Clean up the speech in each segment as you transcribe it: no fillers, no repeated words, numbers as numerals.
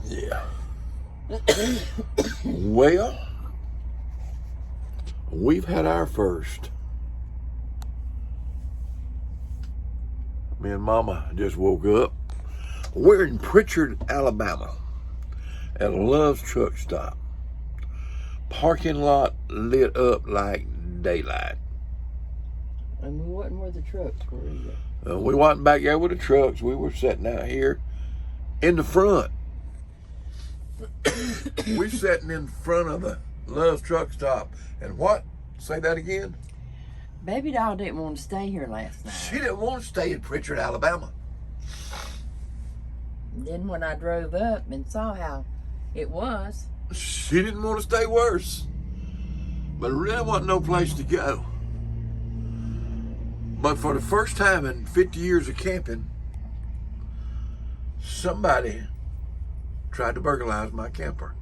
Yeah. Well, we've had our first. Me and Mama just woke up. We're in Pritchard, Alabama, at a Love's truck stop. Parking lot lit up like daylight. And we wasn't where the trucks were either. We wasn't back there with the trucks. We were sitting out here in the front. We're sitting in front of the Love's truck stop. And what? Say that again? Baby doll didn't want to stay here last night. She didn't want to stay in Pritchard, Alabama. Then when I drove up and saw how it was. She didn't want to stay worse. But there really wasn't no place to go. But for the first time in 50 years of camping, somebody tried to burglarize my camper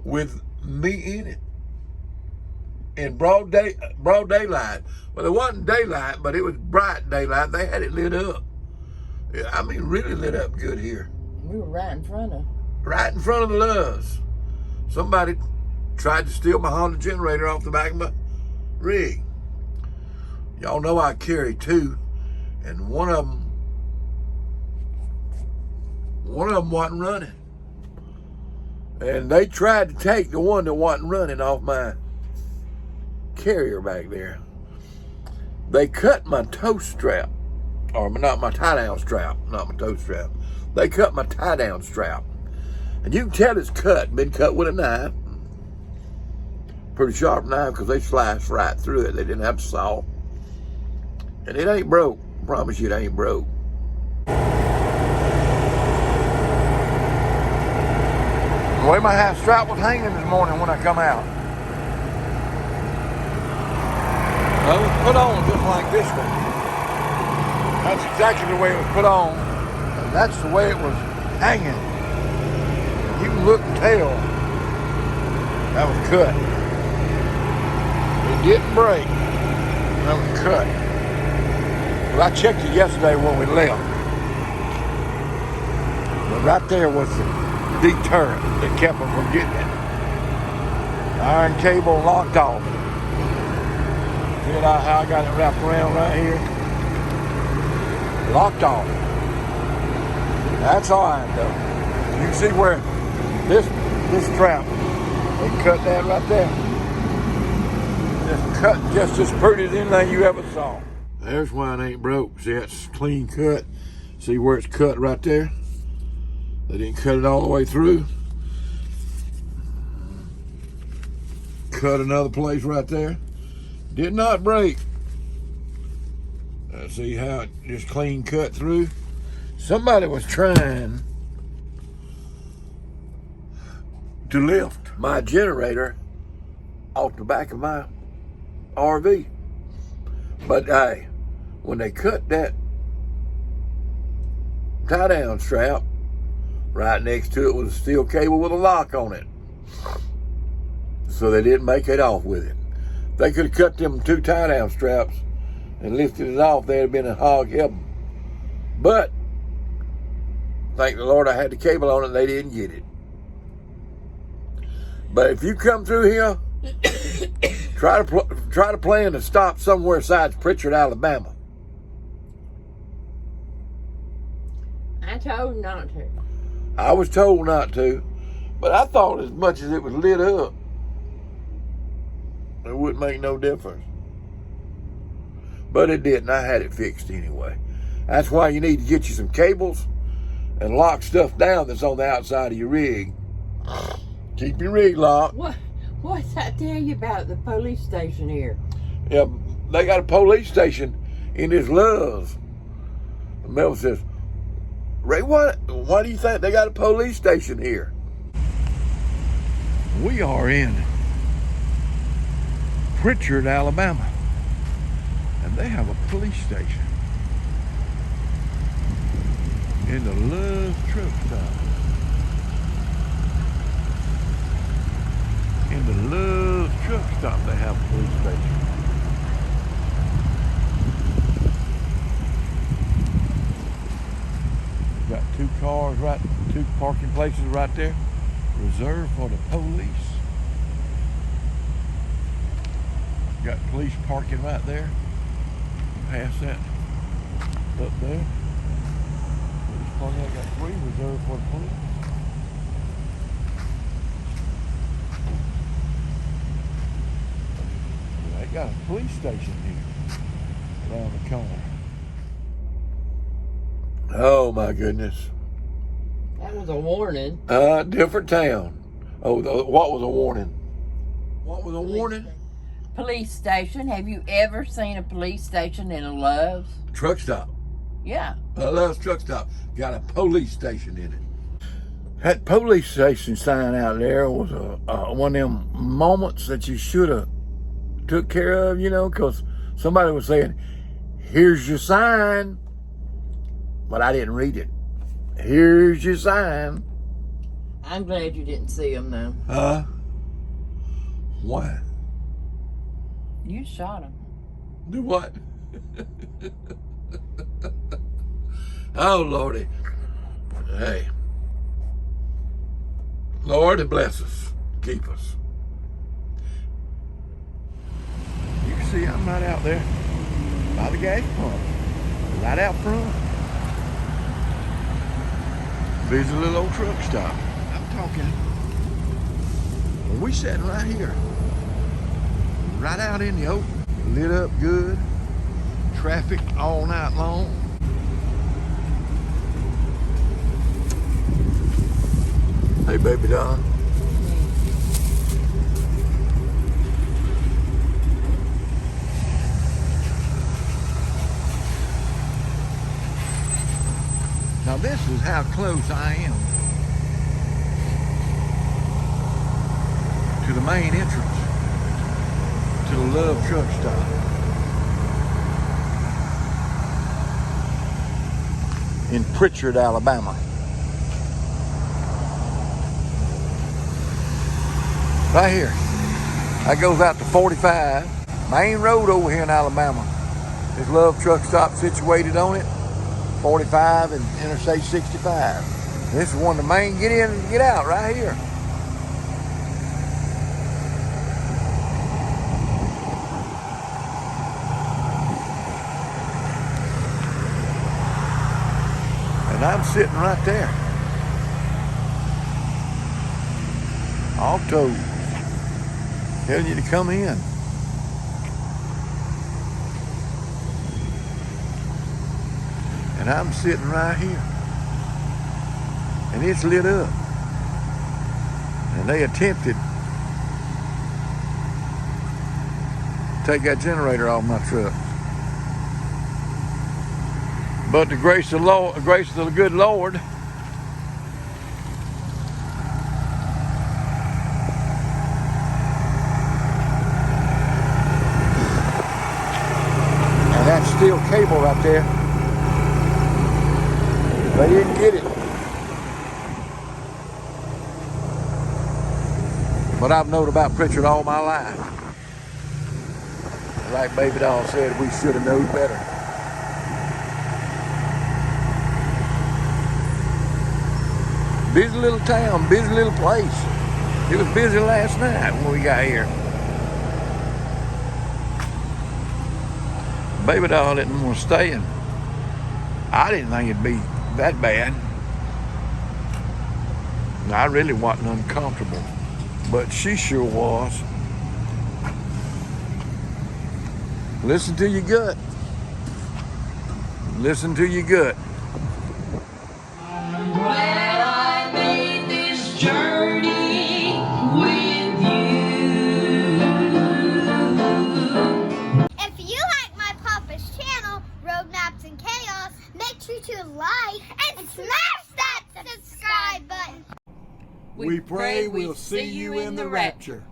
with me in it. In broad daylight. Well, it wasn't daylight, but it was bright daylight. They had it lit up. Yeah, I mean, really lit up good here. We were right in front of the Love's. Somebody tried to steal my Honda generator off the back of my rig. Y'all know I carry two, and one of them wasn't running. And they tried to take the one that wasn't running off my carrier back there. They cut my tow strap, or not my tie-down strap, not my tow strap. They cut my tie-down strap. And you can tell it's been cut with a knife. Pretty sharp knife, because they sliced right through it. They didn't have to saw. And it ain't broke. I promise you it ain't broke. The way my half strap was hanging this morning when I come out. It was put on just like this one. That's exactly the way it was put on. And that's the way it was hanging. You can look and tell that was cut. It didn't break. That was cut. Well, I checked it yesterday when we left. But right there was the deterrent that kept them from getting it. Iron cable locked off. See how I got it wrapped around right here? Locked off. That's all right though. You can see where this trap, they cut that right there. Just cut just as pretty as anything you ever saw. There's why it ain't broke. See, that's clean cut. See where it's cut right there? They didn't cut it all the way through. Cut another place right there. Did not break. See how it just clean cut through? Somebody was trying to lift my generator off the back of my RV. But hey, when they cut that tie-down strap, right next to it was a steel cable with a lock on it. So they didn't make it off with it. They could have cut them two tie-down straps and lifted it off. They'd have been a hog heaven. But thank the Lord I had the cable on it. They didn't get it. But if you come through here, try to plan to stop somewhere besides Pritchard, Alabama. I told not to. I was told not to, but I thought as much as it was lit up, it wouldn't make no difference. But it didn't. I had it fixed anyway. That's why you need to get you some cables and lock stuff down that's on the outside of your rig. Keep your rig locked. What's that tell you about the police station here? Yeah, they got a police station in this Love's. Mel says, Ray, why do you think they got a police station here? We are in Pritchard, Alabama, and they have a police station in the Love's truck stop. In the Love's truck stop, they have a police station. Got two cars right, two parking places right there, reserved for the police. Got police parking right there. Past that, up there. Police parking. I got three reserved for the police. They got a police station here around the corner. Oh my goodness. That was a warning. Different town. Oh, what was a warning? What was a warning? Police station. Have you ever seen a police station in a Love's? Truck stop. Yeah. A Love's truck stop. Got a police station in it. That police station sign out there was one of them moments that you should have took care of, you know, because somebody was saying, here's your sign. But I didn't read it. Here's your sign. I'm glad you didn't see them, though. Huh? Why? You shot them. Do what? Oh, Lordy. Hey. Lord bless us. Keep us. You can see I'm right out there by the gas pump. Right out front. Busy little old truck stop. I'm talking. We sitting right here. Right out in the open. Lit up good. Traffic all night long. Hey, baby doll. Now this is how close I am to the main entrance to the Love truck stop. In Pritchard, Alabama. Right here. That goes out to 45. Main road over here in Alabama. This Love truck stop situated on it. 45 and Interstate 65. This is one of the main get in and get out right here. And I'm sitting right there. Auto. Telling you to come in. And I'm sitting right here. And it's lit up. And they attempted to take that generator off my truck. But the grace of the good Lord, and that steel cable right there, they didn't get it. But I've known about Pritchard all my life. Like Baby Doll said, we should have known better. Busy little town, busy little place. It was busy last night when we got here. Baby Doll didn't want to stay, and I didn't think it'd be that bad. I really wasn't uncomfortable, but she sure was. Listen to your gut. Listen to your gut. I'm glad I made this journey with you. If you like my Papa's channel, Road Maps and Chaos, make sure to like and smash that subscribe button. We pray we'll see you in the rapture.